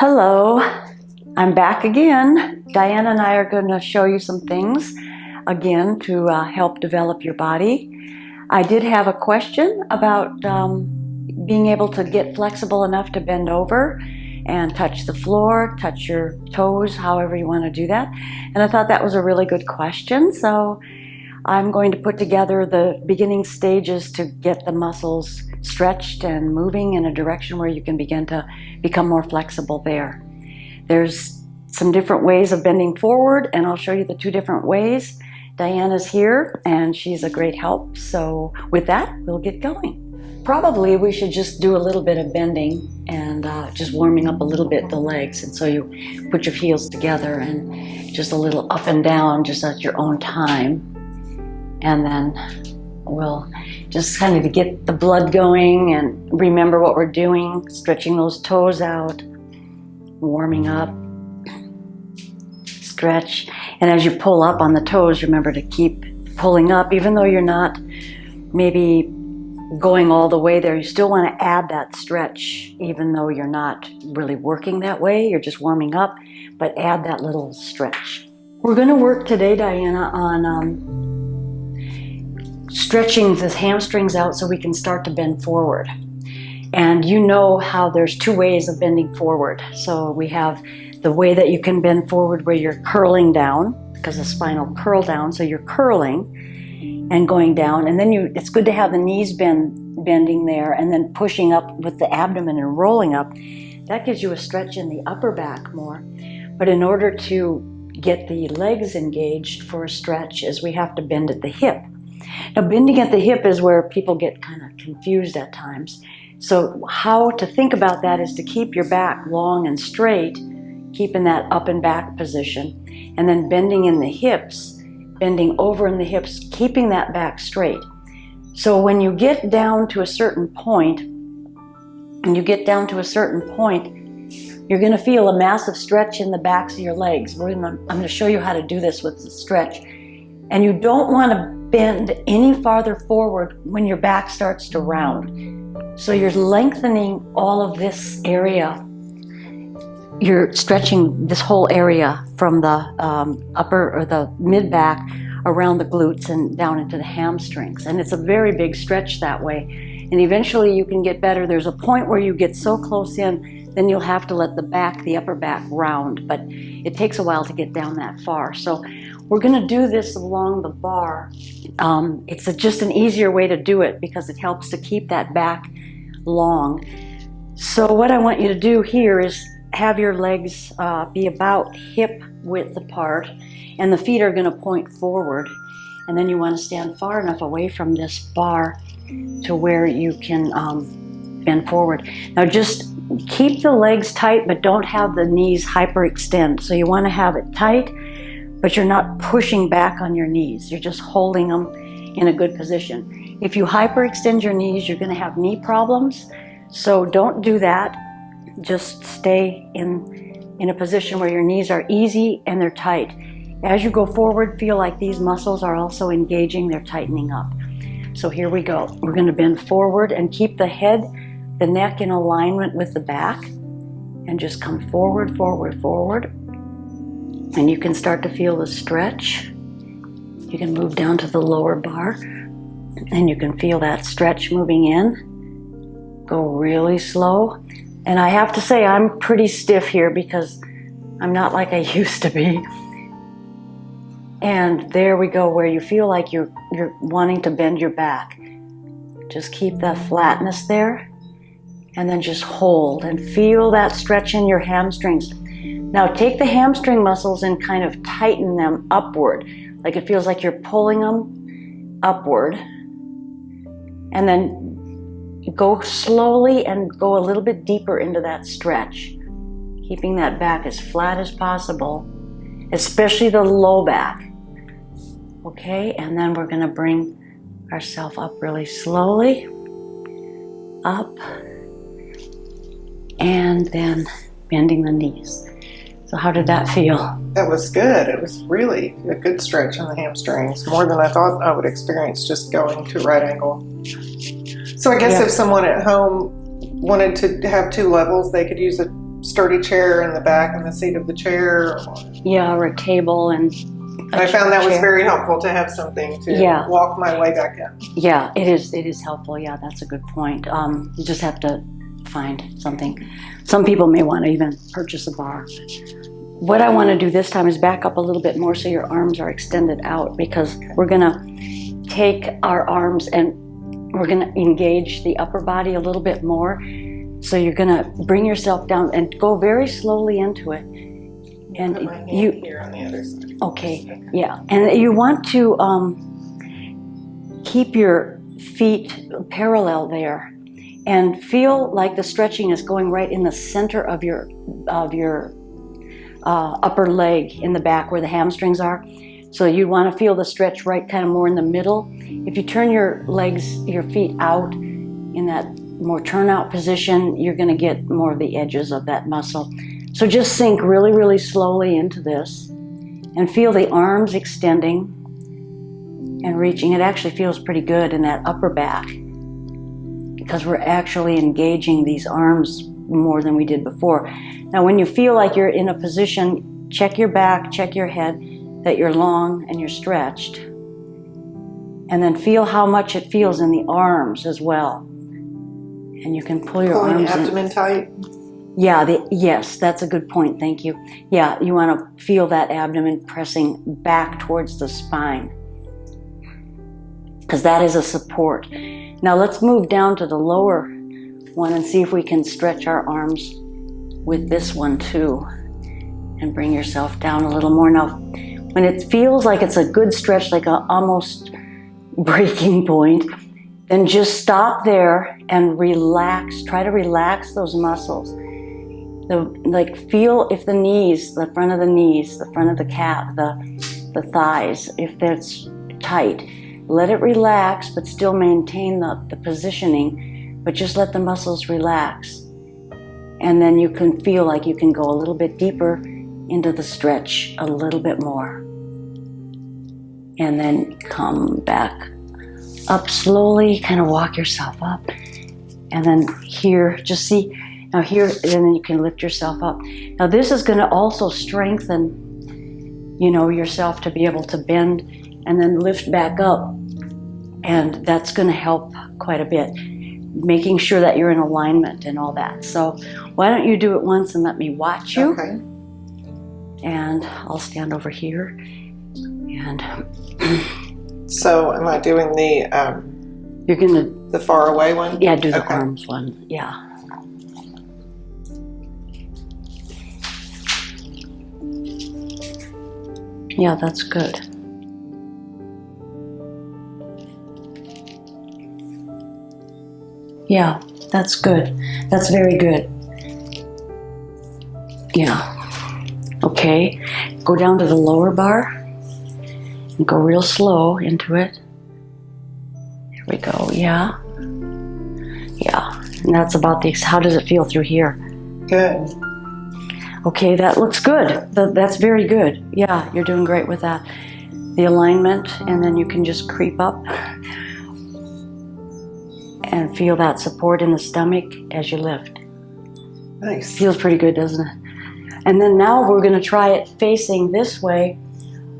Hello, I'm back again. Diana and I are going to show you some things again to help develop your body. I did have a question about being able to get flexible enough to bend over and touch the floor, touch your toes, however you want to do that. And I thought that was a really good question, so I'm going to put together the beginning stages to get the muscles stretched and moving in a direction where you can begin to become more flexible there. There's some different ways of bending forward, and I'll show you the two different ways. Diana's here, and she's a great help. So with that, we'll get going. Probably we should just do a little bit of bending and just warming up a little bit the legs. And so you put your heels together and just a little up and down just at your own time. And then we'll just kind of get the blood going and remember what we're doing, stretching those toes out, warming up, stretch. And as you pull up on the toes, remember to keep pulling up, even though you're not maybe going all the way there. You still want to add that stretch, even though you're not really working that way. You're just warming up, but add that little stretch. We're going to work today, Diana, on stretching the hamstrings out so we can start to bend forward. And you know how there's two ways of bending forward. So we have the way that you can bend forward where you're curling down, because the spinal curl down, so you're curling and going down. And then it's good to have the knees bending there and then pushing up with the abdomen and rolling up. That gives you a stretch in the upper back more. But in order to get the legs engaged for a stretch is we have to bend at the hip. Now, bending at the hip is where people get kind of confused at times. So how to think about that is to keep your back long and straight, keeping that up and back position, and then bending in the hips, bending over in the hips, keeping that back straight. So when you get down to a certain point, you're going to feel a massive stretch in the backs of your legs. I'm going to show you how to do this with the stretch. And you don't want to bend any farther forward when your back starts to round. So you're lengthening all of this area. You're stretching this whole area from the upper or the mid back around the glutes and down into the hamstrings. And it's a very big stretch that way. And eventually you can get better. There's a point where you get so close in, then you'll have to let the upper back round. But it takes a while to get down that far. So we're going to do this along the bar. It's just an easier way to do it because it helps to keep that back long. So what I want you to do here is have your legs be about hip width apart, and the feet are going to point forward. And then you want to stand far enough away from this bar to where you can bend forward. Now just keep the legs tight, but don't have the knees hyperextend. So you want to have it tight, but you're not pushing back on your knees. You're just holding them in a good position. If you hyperextend your knees, you're going to have knee problems. So don't do that. Just stay in a position where your knees are easy and they're tight. As you go forward, feel like these muscles are also engaging, they're tightening up. So here we go. We're going to bend forward and keep the head, the neck in alignment with the back, and just come forward, forward, forward. And you can start to feel the stretch. You can move down to the lower bar, and you can feel that stretch moving in. Go really slow. And I have to say, I'm pretty stiff here because I'm not like I used to be. And there we go, where you feel like you're wanting to bend your back. Just keep that flatness there, and then just hold and feel that stretch in your hamstrings. Now take the hamstring muscles and kind of tighten them upward. Like it feels like you're pulling them upward. And then go slowly and go a little bit deeper into that stretch. Keeping that back as flat as possible, especially the low back. Okay, and then we're going to bring ourselves up really slowly. Up. And then bending the knees. So how did that feel? That was good. It was really a good stretch on the hamstrings, more than I thought I would experience just going to right angle. So I guess if someone at home wanted to have two levels, they could use a sturdy chair in the back and the seat of the chair. Yeah, or a table and I found that was chair. very helpful to have something to walk my way back in. Yeah, it is helpful. Yeah, that's a good point. You just have to find something. Some people may want to even purchase a bar. What I want to do this time is back up a little bit more so your arms are extended out, because we're going to take our arms and we're going to engage the upper body a little bit more. So you're going to bring yourself down and go very slowly into it. And put my hand here on the other side. Okay, yeah. And you want to keep your feet parallel there and feel like the stretching is going right in the center of your upper leg in the back where the hamstrings are. So you want to feel the stretch right kind of more in the middle. If you turn your feet out in that more turnout position, you're going to get more of the edges of that muscle. So just sink really, really slowly into this and feel the arms extending and reaching. It actually feels pretty good in that upper back because we're actually engaging these arms more than we did before. Now, when you feel like you're in a position, check your back, check your head, that you're long and you're stretched. And then feel how much it feels in the arms as well. And you can pull your Pulling arms the abdomen in. tight. Yeah, yes, that's a good point. Thank you. Yeah, you want to feel that abdomen pressing back towards the spine, because that is a support. Now let's move down to the lower one and see if we can stretch our arms with this one too. And bring yourself down a little more. Now, when it feels like it's a good stretch, like a almost breaking point, then just stop there and relax. Try to relax those muscles. Feel if the knees, the front of the knees, the front of the calf, the thighs, if that's tight, let it relax, but still maintain the positioning, but just let the muscles relax. And then you can feel like you can go a little bit deeper into the stretch a little bit more. And then come back up slowly, kind of walk yourself up. And then here, just see, now here, and then you can lift yourself up. Now this is going to also strengthen, yourself to be able to bend and then lift back up. And that's going to help quite a bit, making sure that you're in alignment and all that. So why don't you do it once and let me watch you? Okay. And I'll stand over here. And so am I doing you're going to... the far away one? Yeah, do the arms one. Yeah. Yeah, that's good. Yeah, that's good. That's very good. Yeah. Okay. Go down to the lower bar and go real slow into it. Here we go. Yeah. Yeah. And that's about how does it feel through here? Good. Okay, that looks good. That's very good. Yeah, you're doing great with that. The alignment, and then you can just creep up and feel that support in the stomach as you lift. Nice. Feels pretty good, doesn't it? And then now we're going to try it facing this way.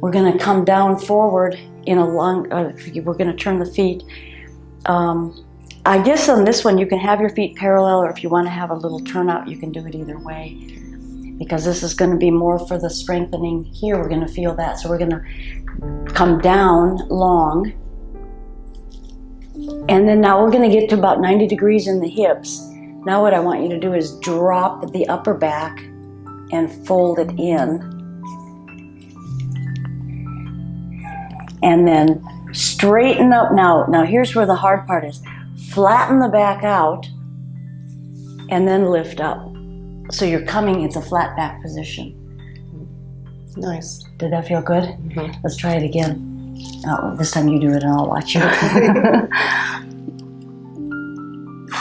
We're going to come down forward in a long, we're going to turn the feet. I guess on this one you can have your feet parallel, or if you want to have a little turnout, you can do it either way. Because this is going to be more for the strengthening here. We're going to feel that. So we're going to come down long. And then now we're going to get to about 90 degrees in the hips. Now what I want you to do is drop the upper back and fold it in. And then straighten up. Now here's where the hard part is. Flatten the back out and then lift up. So you're coming, it's a flat back position. Nice. Did that feel good? Mm-hmm. Let's try it again. Oh, this time you do it and I'll watch you.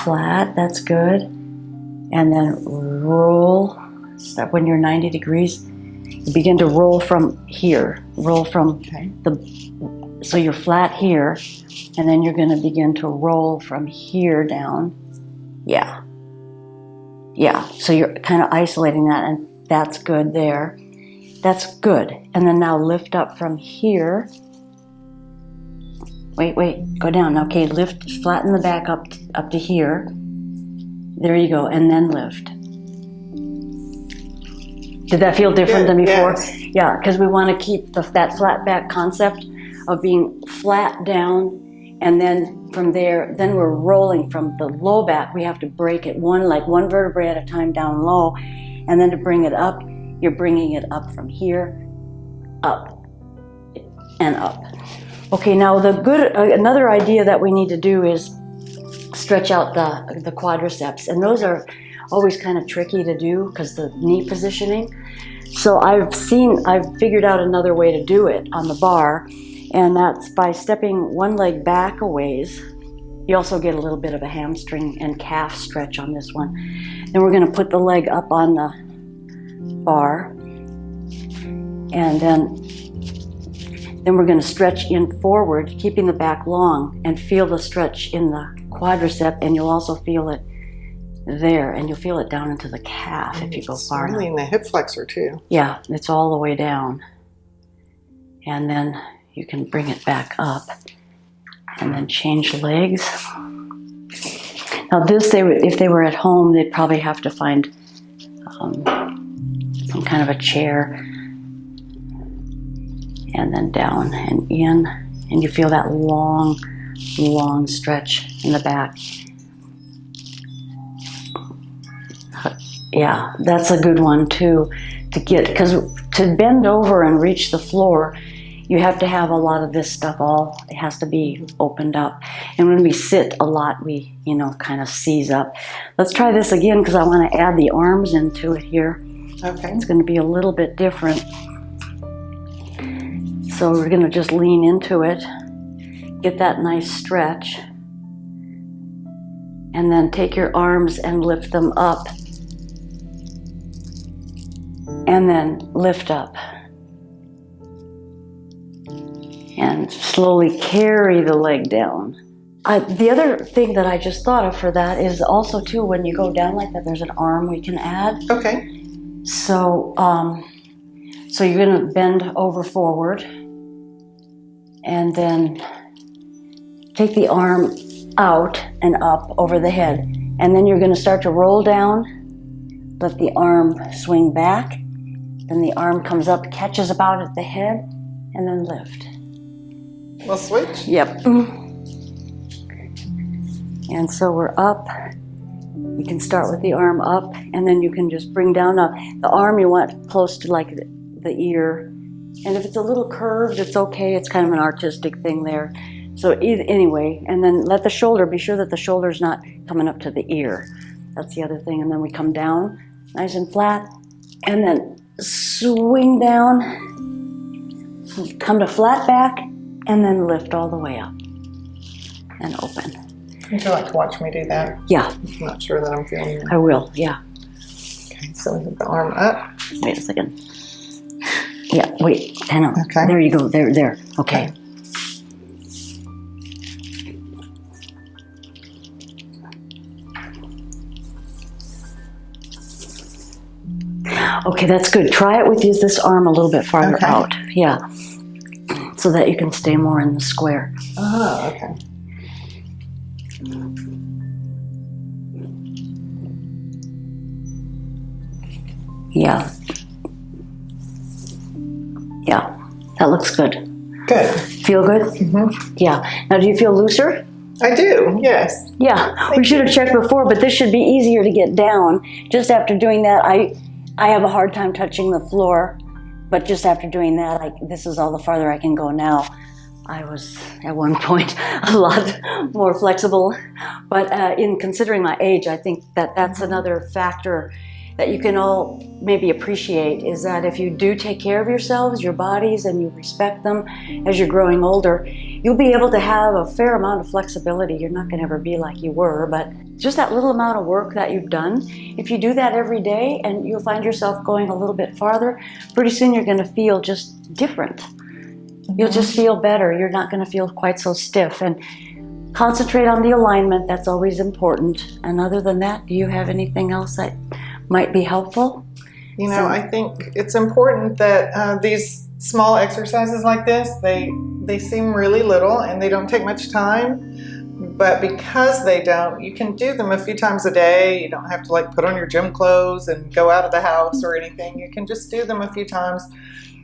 Flat, that's good. And then roll. Start when you're 90 degrees. You begin to roll from here. Roll from so you're flat here, and then you're going to begin to roll from here down. Yeah. Yeah, so you're kind of isolating that, and that's good there. That's good. And then now lift up from here. Wait, go down. Okay, lift, flatten the back up to here. There you go, and then lift. Did that feel different than before? Yes. Yeah, because we want to keep that flat back concept of being flat down, and then from there, then we're rolling from the low back. We have to break it one vertebrae at a time down low, and then to bring it up, you're bringing it up from here, up, and up. Okay, now another idea that we need to do is stretch out the quadriceps, and those are always kind of tricky to do because the knee positioning. So I've figured out another way to do it on the bar, and that's by stepping one leg back a ways. You also get a little bit of a hamstring and calf stretch on this one. Then we're going to put the leg up on the bar, and then we're going to stretch in forward, keeping the back long, and feel the stretch in the quadricep, and you'll also feel it there, and you'll feel it down into the calf if you go far enough. Really in the hip flexor too. Yeah, it's all the way down. And then you can bring it back up, and then change legs. Now this, if they were at home, they'd probably have to find some kind of a chair, and then down and in, and you feel that long stretch in the back. Yeah, that's a good one too, to get, because to bend over and reach the floor, you have to have a lot of this stuff it has to be opened up. And when we sit a lot, we, kind of seize up. Let's try this again, because I want to add the arms into it here. Okay. It's going to be a little bit different. So we're going to just lean into it, get that nice stretch, and then take your arms and lift them up, and then lift up. And slowly carry the leg down. The other thing that I just thought of for that is also too, when you go down like that, there's an arm we can add. Okay. So, so you're going to bend over forward, and then take the arm out and up over the head, and then you're going to start to roll down. Let the arm swing back, then the arm comes up, catches about at the head, and then lift. We'll switch. Yep. And so we're up. You can start with the arm up, and then you can just bring down the arm you want close to like the ear. And if it's a little curved, it's okay. It's kind of an artistic thing there. So anyway, and then let the shoulder, be sure that the shoulder's not coming up to the ear. That's the other thing. And then we come down nice and flat, and then swing down, come to flat back, and then lift all the way up and open. Would you like to watch me do that? Yeah. I'm not sure that I'm feeling it. I will, yeah. Okay, so we put the arm up. Wait a second. Yeah, wait, hang on. Okay. There you go, there. Okay. Okay, that's good. Try it with this arm a little bit farther out. Yeah. So that you can stay more in the square. Oh, okay. Yeah. Yeah, that looks good. Good. Feel good? Mm-hmm. Yeah. Now, do you feel looser? I do, yes. Yeah, we should have checked before, but this should be easier to get down. Just after doing that, I have a hard time touching the floor, but just after doing that, this is all the farther I can go now. I was at one point a lot more flexible, but in considering my age, I think that's another factor that you can all maybe appreciate, is that if you do take care of yourselves, your bodies, and you respect them as you're growing older, you'll be able to have a fair amount of flexibility. You're not going to ever be like you were, but just that little amount of work that you've done, if you do that every day and you'll find yourself going a little bit farther, pretty soon you're going to feel just different. You'll just feel better. You're not going to feel quite so stiff. And Concentrate on the alignment, that's always important. And other than that, do you have anything else that might be helpful? You know, I think it's important that these small exercises like this, they seem really little and they don't take much time. But because they don't, you can do them a few times a day. You don't have to like put on your gym clothes and go out of the house or anything. You can just do them a few times.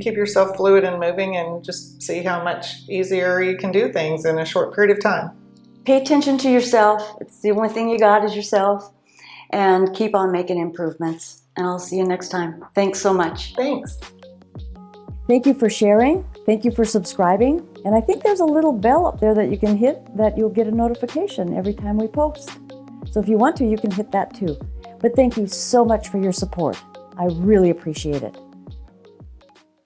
Keep yourself fluid and moving and just see how much easier you can do things in a short period of time. Pay attention to yourself. It's the only thing you got is yourself. And keep on making improvements. And I'll see you next time. Thanks so much. Thanks. Thank you for sharing. Thank you for subscribing. And I think there's a little bell up there that you can hit that you'll get a notification every time we post. So if you want to, you can hit that too. But thank you so much for your support. I really appreciate it.